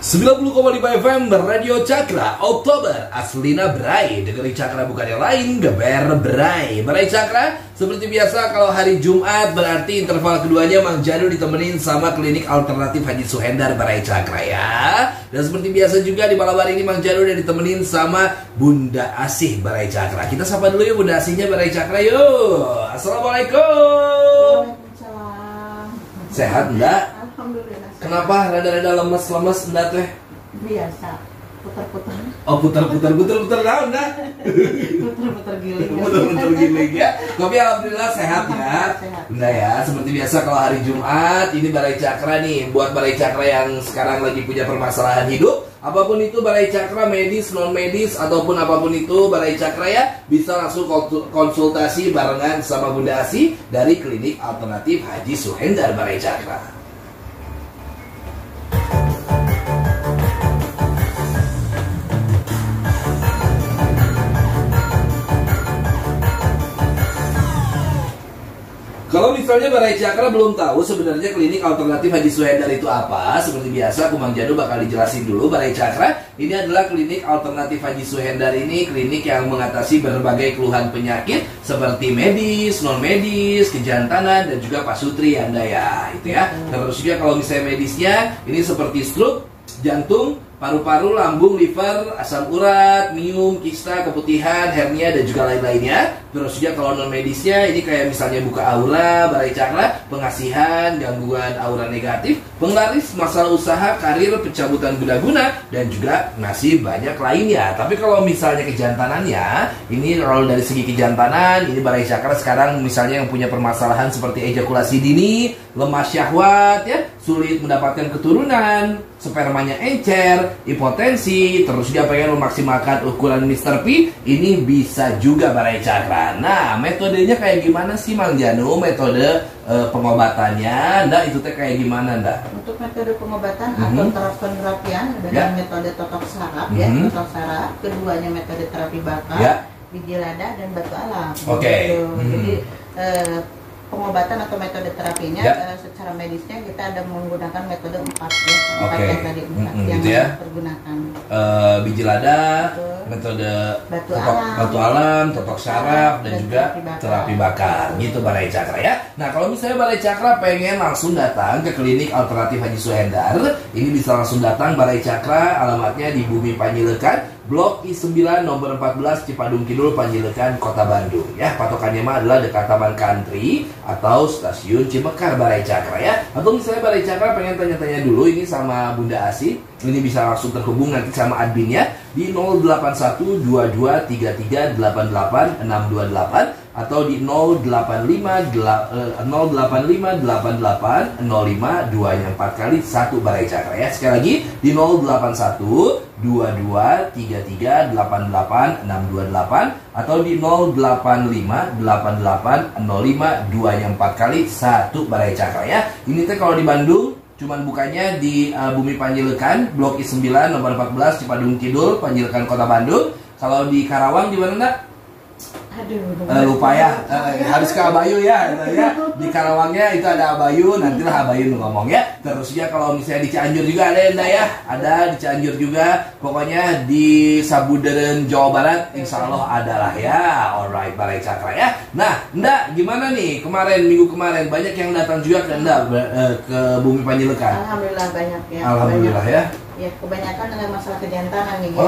90,5 FM Radio Cakra Oktober Aslina Berai. Dengerin Cakra bukan yang lain, geber berai. Berai Cakra seperti biasa kalau hari Jumat berarti interval keduanya Mang Janu ditemenin sama klinik alternatif Haji Suhendar Berai Cakra ya. Dan seperti biasa juga di malam hari ini Mang Janu udah ditemenin sama Bunda Asih Berai Cakra. Kita sapa dulu yuk Bunda Asihnya Berai Cakra yuk. Assalamualaikum. Waalaikumsalam. Sehat enggak? Alhamdulillah. Kenapa rada-rada lemes-lemes enggak teh? Biasa putar-putar. Oh putar-putar naon dah? Putar-putar giling. Putar-putar giling ya. Tapi alhamdulillah sehat ya. Sehat. Bunda ya, seperti biasa kalau hari Jumat ini Balai Cakra nih, buat Balai Cakra yang sekarang lagi punya permasalahan hidup, apapun itu Balai Cakra, medis, non medis ataupun apapun itu Balai Cakra ya, bisa langsung konsultasi barengan sama Bunda Asih dari klinik alternatif Haji Suhendar Balai Cakra. Kalau misalnya Balai Cakra belum tahu sebenarnya klinik alternatif Haji Suhendar itu apa, seperti biasa aku Mang Janu bakal dijelasin dulu. Balai Cakra ini adalah klinik alternatif Haji Suhendar, ini klinik yang mengatasi berbagai keluhan penyakit seperti medis, non medis, kejantanan dan juga pasutri Anda ya, itu ya. Terus juga kalau misalnya medisnya ini seperti stroke, jantung, paru-paru, lambung, liver, asam urat, minum, kista, keputihan, hernia dan juga lain-lainnya. Terus juga kalau non medisnya ini kayak misalnya buka aura, Balai Cakra, pengasihan, gangguan aura negatif, penglaris, masalah usaha, karir, pencabutan guna-guna dan juga masih banyak lainnya. Tapi kalau misalnya kejantanannya, ini kalau dari segi kejantanan, ini Balai Cakra sekarang misalnya yang punya permasalahan seperti ejakulasi dini, lemah syahwat ya, sulit mendapatkan keturunan, spermanya encer, impotensi, terus dia pengen memaksimalkan ukuran Mr. P, ini bisa juga Balai Cakra. Nah, metodenya kayak gimana sih Mang Janu? Metode pengobatannya, ndak itu teh kayak gimana ndak? Untuk metode pengobatan atau terapi dengan metode totok saraf ya, totok saraf. Keduanya metode terapi bakar, biji lada dan batu alam. Oke. Jadi pengobatan atau metode terapinya secara medisnya kita ada menggunakan metode 4 ya, 4 yang tadi 4 yang gitu ya. pergunakan. Biji lada, metode batu alam, totok saraf dan juga terapi bakar. Gitu Balai Cakra ya. Nah, kalau misalnya Balai Cakra pengen langsung datang ke klinik alternatif Haji Suhendar, ini bisa langsung datang Balai Cakra, alamatnya di Bumi Panjilekan, Blok I9 nomor 14 Cipadung Kidul, Panjilekan, Kota Bandung ya. Patokannya mah adalah dekat Taman Country atau Stasiun Cimekar Balai Cakra ya. Atau misalnya Balai Cakra pengen tanya-tanya dulu ini sama Bunda Asih, ini bisa langsung terhubung nanti sama adminnya di 0812233888628 atau di 0858805 yang 4 kali 1 Balai Cakra ya. Sekali lagi di 0812233888628 atau di 0858805 yang 4 kali 1 Balai Cakra ya. Ini teh kalau di Bandung cuman bukanya di Bumi Panjilekan, Blok I9 nomor 14 Cipadung Kidul, Panjilekan, Kota Bandung. Kalau di Karawang di mana enggak? Lupa ya, harus ke Abayu ya, di Karawangnya itu ada Abayu, nantilah Abayu ngomong ya. Terus ya kalau misalnya di Cianjur juga ada ya, ada di Cianjur juga. Pokoknya di Sabuderen Jawa Barat insya Allah adalah ya. Alright Balai Cakra ya. Nah, Nda gimana nih minggu kemarin banyak yang datang juga ke Nda ke Bumi Panjilekan. Alhamdulillah banyak ya. Alhamdulillah ya. Ya kebanyakan dengan masalah kejantanan nih ya.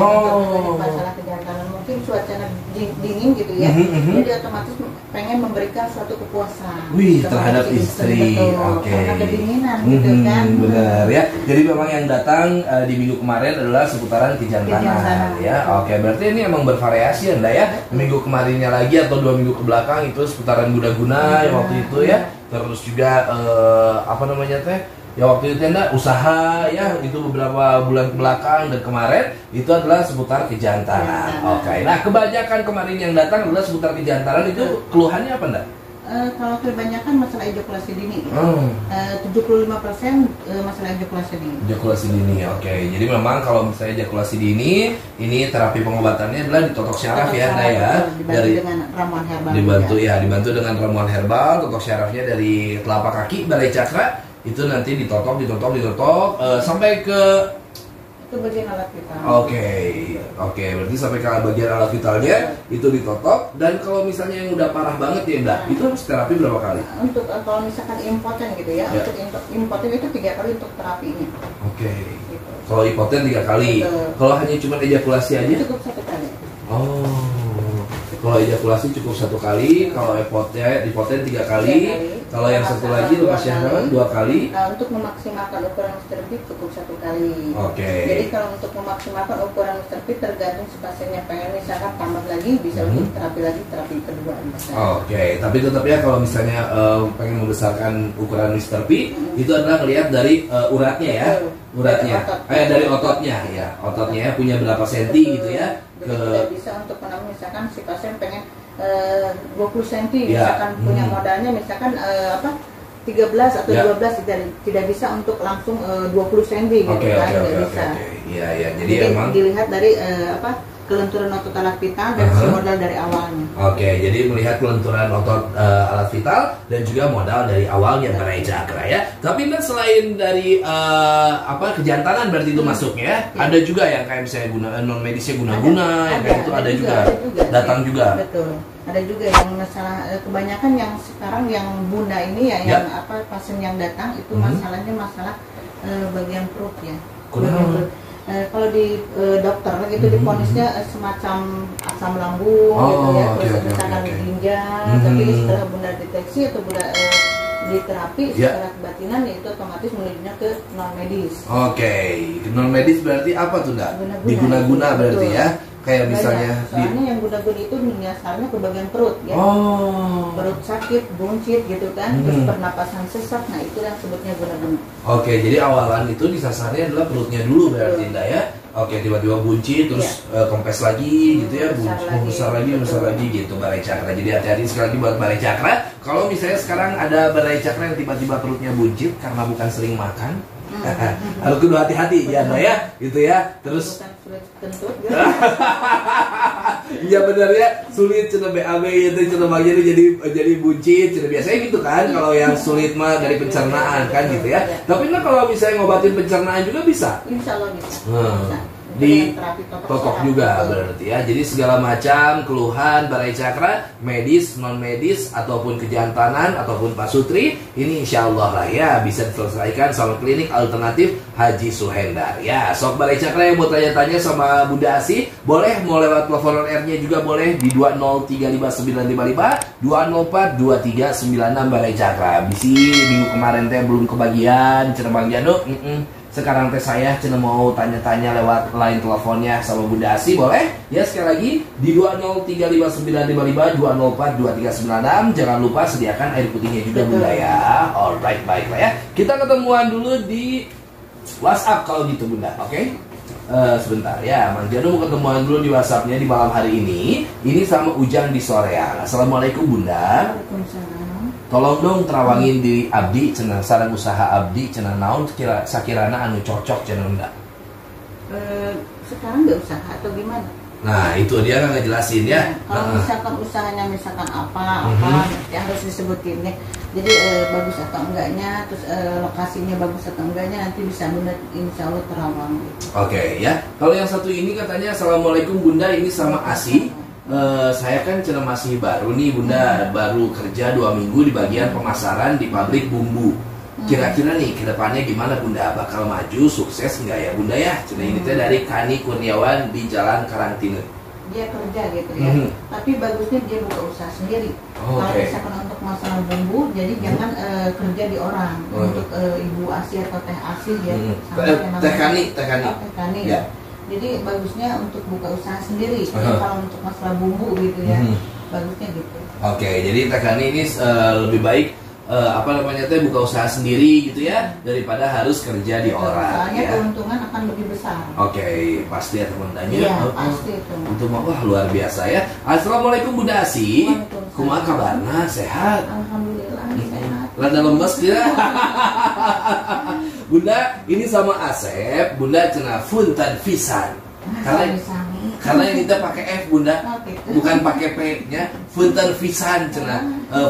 Masalah kejantanan mungkin cuacanya dingin gitu ya. Jadi otomatis pengen memberikan suatu kepuasan. Wih, terhadap istri. Oke. Karena kedinginan gitu kan. Benar ya. Jadi memang yang datang di minggu kemarin adalah seputaran kejantanan ya. Oke, berarti ini emang bervariasi Anda ya. Minggu kemarinnya lagi atau 2 minggu ke belakang itu seputaran guna-guna yang waktu itu ya. Terus juga apa namanya teh? Ya waktu itu Anda usaha ya, itu beberapa bulan ke belakang dan kemarin itu adalah seputar kejantanan. Oke. Nah, kebanyakan kemarin yang datang adalah seputar kejantanan, itu keluhannya apa Nda? Kalau kebanyakan masalah ejakulasi dini. 75% masalah ejakulasi dini. Ejakulasi dini, oke. Jadi memang kalau misalnya ejakulasi dini, ini terapi pengobatannya adalah di totok syaraf ya, Nda ya. Dibantu dengan ramuan herbal. Dibantu dengan ramuan herbal, totok syarafnya dari telapak kaki Balai Cakra. Itu nanti ditotok sampai ke Itu bagian alat vital. Oke, berarti sampai ke bagian alat vitalnya itu ditotok. Dan kalau misalnya yang udah parah banget ya Mbak, itu harus terapi berapa kali? Untuk kalau misalkan impoten gitu ya, untuk impoten itu 3 kali untuk terapinya. Gitu. Kalau impoten 3 kali. Kalau hanya cuma ejakulasi aja? Cukup 1 kali. Kalau ejakulasi cukup 1 kali, kalau impoten 3 kali, kalau yang satu lagi lepas syahwat 2 kali. Nah, untuk memaksimalkan ukuran Mr. Fit cukup 1 kali. Jadi kalau untuk memaksimalkan ukuran Mr. Fit tergantung si pasiennya pengen misalkan tambah lagi, bisa untuk terapi kedua. Tapi tetap ya kalau misalnya pengen membesarkan ukuran Mr. Fit, itu adalah melihat dari uratnya ya. Dari ototnya ya. Ototnya ya, punya berapa senti gitu ya. Tidak bisa untuk menambah misalkan si pasien pengen 20 cm misalkan punya modalnya misalkan 13 atau 12 tidak bisa untuk langsung 20 cm gitu kan, tidak bisa. Jadi emang dilihat dari kelenturan otot alat vital dan si modal dari awalnya. Jadi melihat kelenturan otot alat vital dan juga modal dari awalnya Barai Cakra ya. Tapi kan selain dari kejantanan berarti itu masuknya, ada juga yang kayak misalnya non medisnya guna-guna, yang kayak itu ada juga. Datang juga. Betul. Ada juga yang masalah kebanyakan yang sekarang yang bunda ini ya, yang pasien yang datang itu masalahnya masalah bagian perut ya. Kalau di dokter gitu diponisnya semacam asam lambung gitu ya, terus misalkan ginjal, tapi setelah bunda deteksi atau bunda di terapi secara kebatinan ya itu otomatis menujunya ke non medis. Non medis berarti apa tuh Nggak? Diguna-guna berarti ya. Kayak misalnya soalnya yang guna-guna itu menyasarnya ke bagian perut ya. Perut sakit, buncit gitu kan, terus pernapasan sesak, nah itu yang sebutnya guna-guna. Jadi awalan itu disasarnya adalah perutnya dulu berarti Nda ya. Tiba-tiba buncit terus kempes lagi gitu ya, besar lagi gitu Barai Cakra. Jadi hati-hati sekali lagi buat Barai Cakra. Kalau misalnya sekarang ada Barai Cakra yang tiba-tiba perutnya buncit karena bukan sering makan, harus kudu hati-hati ya Nda ya, gitu ya. Terus iya benar ya, sulit cina BAB itu cina bagian jadi buncit, cina biasanya gitu kan. Kalau yang sulit mah dari pencernaan kan gitu ya. Tapi kalau misalnya ngobatin pencernaan juga bisa. Insya Allah bisa. Di totok juga berarti ya. Jadi segala macam keluhan Barai Cakra, medis, non medis ataupun kejantanan ataupun pasutri, ini insya Allah lah ya bisa diselesaikan sama klinik alternatif Haji Suhendar ya. Sok Barai Cakra yang mau tanya-tanya sama Bunda Asi, boleh mau lewat telepon R-nya juga boleh di 2035955 2042396 Barai Cakra. Bisi minggu kemarin teh belum kebagian cenah Bang Janu. Sekarang teh saya cina mau tanya-tanya lewat line teleponnya sama Bunda Asi, boleh? Ya sekali lagi di 2035955 2042396. Jangan lupa sediakan air putihnya juga Bunda ya. Alright, baiklah ya. Kita ketemuan dulu di WhatsApp kalau gitu Bunda, oke? Sebentar ya, Mang Janu mau ketemuan dulu di WhatsAppnya di malam hari ini. Ini sama Ujang di Soreang. Assalamualaikum Bunda. Waalaikumsalam. Tolong dong terawangin di abdi cenah saran usaha abdi cenah naon sakirana anu cocok cenah Bunda. Sekarang nggak usaha atau gimana? Nah itu dia kan ngejelasin ya. Kalau misalkan usahanya misalkan apa yang harus disebutin nih. Jadi bagus atau enggaknya, terus lokasinya bagus atau enggaknya nanti bisa Bunda insya Allah terawang. Ya. Kalau yang satu ini katanya Assalamualaikum Bunda, ini sama Asi. Saya kan cenah masih baru nih Bunda, baru kerja 2 minggu di bagian pemasaran di pabrik bumbu. Kira-kira nih kedepannya gimana Bunda? Bakal maju, sukses nggak ya Bunda ya? Cenah ini teh dari Kani Kurniawan di Jalan Karangtine. Dia kerja gitu ya, tapi bagusnya dia buka usaha sendiri. Kalau misalkan untuk masalah bumbu, jadi jangan kerja di orang. Untuk Ibu Asi atau Teh Asi ya. Teh Kani. Ya. Jadi bagusnya untuk buka usaha sendiri. Kalau untuk masalah bumbu gitu ya, bagusnya gitu. Jadi Teh Kani ini lebih baik buka usaah sendiri gitu ya, daripada harus kerja di orang. Soalnya keuntungan akan lebih besar. Pasti ya teman-teman. Iya, pasti itu. Untuk wah luar biasa ya. Assalamualaikum Bunda Asi. Kumaha kabarna? Sehat? Alhamdulillah sehat. Rada lemes ya. Bunda, ini sama Asep, Bunda cenah punten pisan. Karena yang kita pakai F Bunda, bukan pakai P-nya. Punten pisan cenah.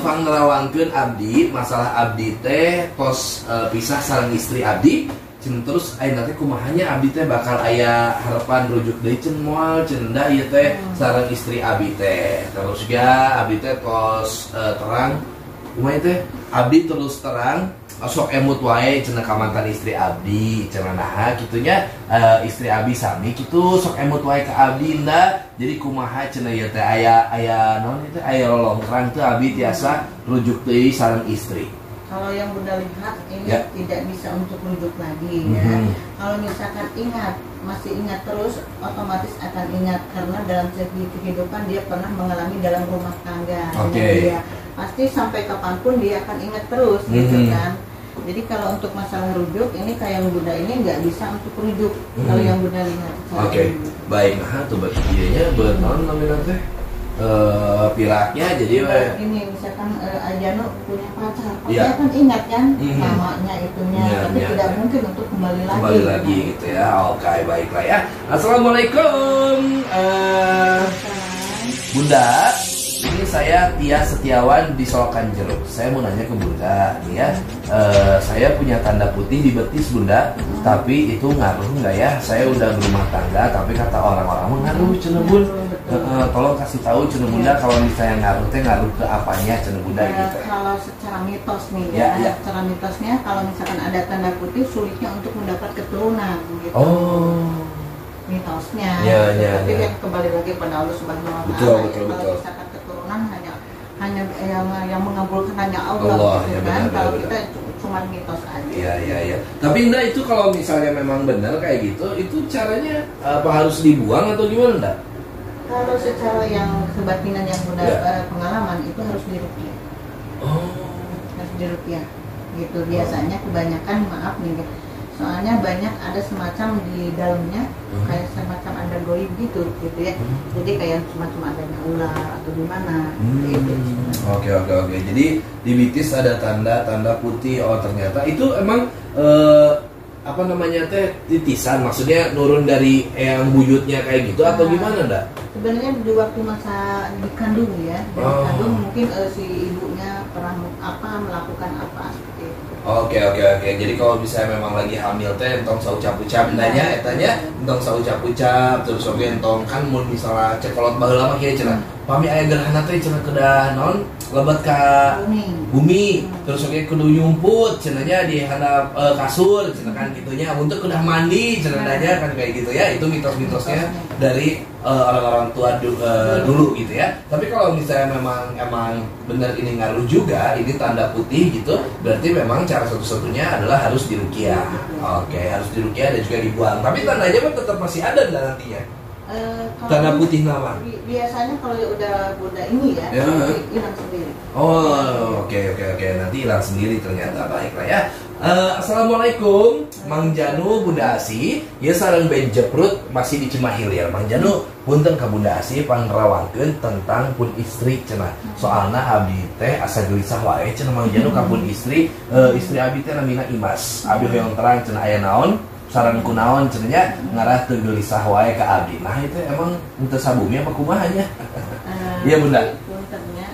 Fang nerawangkeun abdi, masalah abdi teh tos pisah sareng istri abdi. cen terus ayeuna teh kumahanya abdi teh bakal aya harapan rujuk deui cen moal cen da ieu teh sareng istri abdi teh. Terus ga abdi teh tos terang kumaha teh abdi terus terang sok emut wae cenah ka mantan istri abdi cenah naha kitunya istri abdi sami kitu sok emut wae ka abdi da jadi kumaha cenah ieu teh aya naon itu aya lolongkrang teh abdi tiasa rujuk deui sareng istri. Kalau yang Bunda lihat ini tidak bisa untuk rujuk lagi ya. Kalau misalkan masih ingat terus, otomatis akan ingat karena dalam segi kehidupan dia pernah mengalami dalam rumah tangga. Dia pasti sampai kapanpun dia akan ingat terus, gitu kan. Jadi kalau untuk masalah rujuk ini kayak Bunda ini nggak bisa untuk rujuk kalau yang Bunda lihat. Baik, nah tuh berarti dianya benar namanya teh. Pilaknya jadi ini misalkan Ajano punya pacar, pasti akan ingat kan namanya itunya, tapi tidak mungkin untuk kembali lagi gitu ya. Oke, baiklah ya. Assalamualaikum Bunda, ini saya Tia Setiawan di Solokan Jeruk. Saya mau nanya ke Bunda nih ya, saya punya tanda putih di betis Bunda, tapi itu ngaruh nggak ya? Saya udah berumah tangga, tapi kata orang-orang ngaruh cenah Bun. Tolong kasih tahu cenah Bunda kalau misalnya ngaruh teh ngaruh ke apanya cenah Bunda gitu. Kalau secara mitos nih ya, secara mitosnya kalau misalkan ada tanda putih sulitnya untuk mendapat keturunan gitu. Mitosnya. Tapi kan kembali lagi pada Allah Subhanahu wa Ta'ala. Kalau misalkan keturunan hanya yang mengabulkan hanya Allah gitu kan. Kalau kita cuma mitos aja. Iya. Tapi Nda itu kalau misalnya memang benar kayak gitu, itu caranya apa harus dibuang atau gimana Nda? Kalau secara yang kebatinan yang Bunda pengalaman itu harus diruqyah. Harus diruqyah. Gitu biasanya kebanyakan maaf nih. Soalnya banyak ada semacam di dalamnya kayak semacam ada goib gitu ya. Jadi kayak semacam adanya ular atau gimana gitu. Oke. Jadi di bitis ada tanda putih. Oh ternyata itu emang apa namanya teh titisan, maksudnya nurun dari yang buyutnya kayak gitu atau gimana Nda? Sebenarnya di waktu masa dikandung ya, dikandung mungkin si ibunya pernah melakukan apa seperti itu. Oke. Jadi kalau misalnya memang lagi hamil teh entong saucap-ucap nanya etanya entong saucap-ucap terus oge entong kan mun misalnya cekolot baheula mah kieu cenah pami aya gerhana teh cenah kedah naon lebat ka bumi terus oge kudu nyumput cenahnya di handap kasur cenah kan gitunya untuk kedah mandi cenahnya kan kayak gitu ya. Itu mitos-mitosnya dari orang-orang tua dulu gitu ya. Tapi kalau misalnya emang benar ini ngaruh juga, ini tanda putih gitu, berarti memang cara satu-satunya adalah harus diruqyah. Oke, harus diruqyah dan juga dibuang. Tapi tandanya mah tetap masih ada nantinya. Tanda putih nama. Biasanya kalau udah Bunda ini ya, hilang sendiri. Oke. Nanti hilang sendiri ternyata. Baiklah ya. Assalamualaikum Mang Janu Bunda Asi. Ya sareng Ben Jeprut masih di Cimahi Hilir. Mang Janu punten ka Bunda Asi pangrawangkeun tentang pun istri cenah. Soalna abdi teh asa gelisah wae cenah Mang Janu ka pun istri abdi teh namina Imas. Abdi hoyong terang cenah aya naon? Saran kunaon cenanya ngarah teu gelisah wae ka abdi. Nah itu emang teu sabumi apa kumaha nya? Iya Bunda. Puntennya.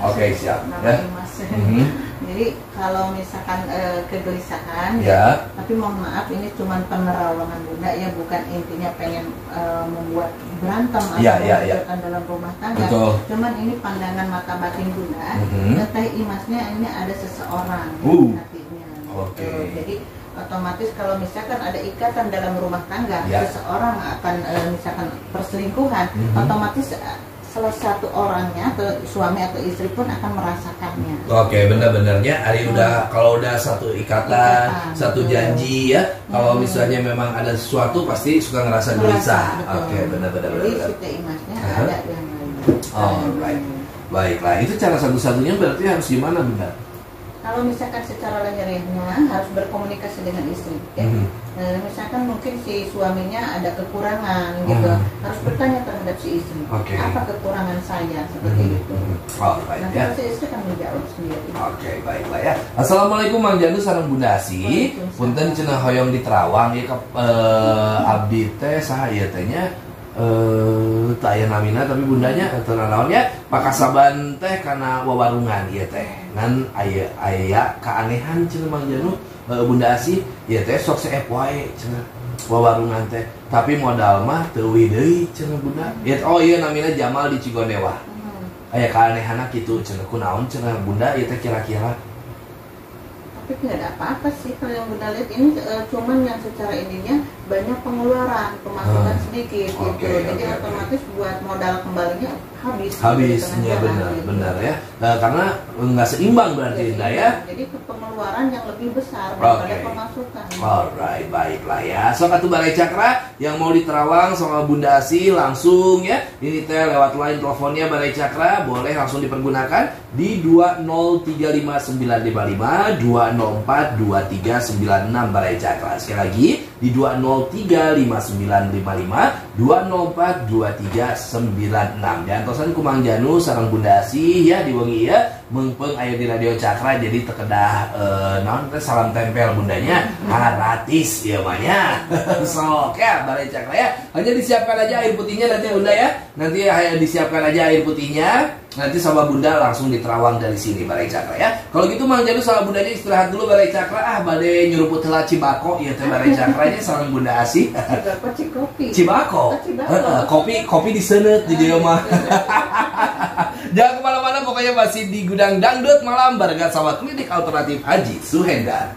Oke, siap ya. Jadi kalau misalkan kegelisahan tapi mohon maaf ini cuma penerawangan Bunda ya, bukan intinya pengen membuat berantem atau dalam rumah tangga. Cuman ini pandangan mata batin Bunda. Teh Imasnya ini ada seseorang hatinya. Jadi otomatis kalau misalkan ada ikatan dalam rumah tangga, seseorang akan misalkan perselingkuhan, otomatis salah satu orangnya atau suami atau istri pun akan merasakannya. Oke, benar-benarnya Ari udah kalau udah satu ikatan, satu janji ya. Kalau misalnya memang ada sesuatu pasti suka ngerasa gelisah. Oke, benar-benar. Jadi kita Imasnya ada yang lain. Baiklah, itu cara satu-satunya berarti harus gimana Bunda? Kalau misalkan secara lahiriahnya harus berkomunikasi dengan istri ya. Misalkan mungkin si suaminya ada kekurangan gitu, harus bertanya terhadap si istri, apa kekurangan saya seperti itu. Nanti si istri akan menjawab sendiri. Baiklah ya. Assalamualaikum Mang Janu sareng Bunda Asi. Punten cenah hoyong di Terawang ya abdi teh saha ieu teh nya taya namina tapi bundanya naonnya pakasaban teh karena wawarungan ieu teh ngan aya keanehan cenah Mang Janu Bunda Asih ieu teh sok seep wae cenah wawarungan teh tapi modal mah teu deui cenah Bunda oh iya namina Jamal di Cigondewa aya keanehanna kitu cenah kunaon cenah Bunda ieu teh kira-kira tapi nggak ada apa-apa sih kalau yang Bunda lihat ini cuman yang secara ininya banyak pengeluaran pemasukan sedikit gitu jadi otomatis buat modal kembalinya habisnya benar ya karena nggak seimbang berarti ya jadi pengeluaran yang lebih besar daripada pemasukan. Alright, baiklah ya. So atuh Balai Cakra yang mau diterawang sama Bunda Asih langsung ya. Ini teh lewat line teleponnya Balai Cakra boleh langsung dipergunakan di 2035955 2042396 Balai Cakra. Sekali lagi di 2035955 2042396. Dan tosan ku Mang Janu sareng Bunda Asih ya di wengi ya mengpeng aya di Radio Cakra jadi terkedah naon teh salam tempel bundanya gratis ya banyak sok ya Balai Cakra ya hanya disiapkan aja air putihnya nanti Bunda ya nanti hanya disiapkan aja air putihnya nanti sama Bunda langsung diterawang dari sini Balai Cakra ya kalau gitu Mang Janu sama Bundanya istirahat dulu Balai Cakra bade nyuruput heula Cibako ieu teh Balai Cakranya sareng Bunda Asih Cibako kopi diseuneut di dieu mah jangan kemana-mana pokoknya masih di Gudang Dangdut Malam barengan sama Klinik Alternatif Haji Suhendar.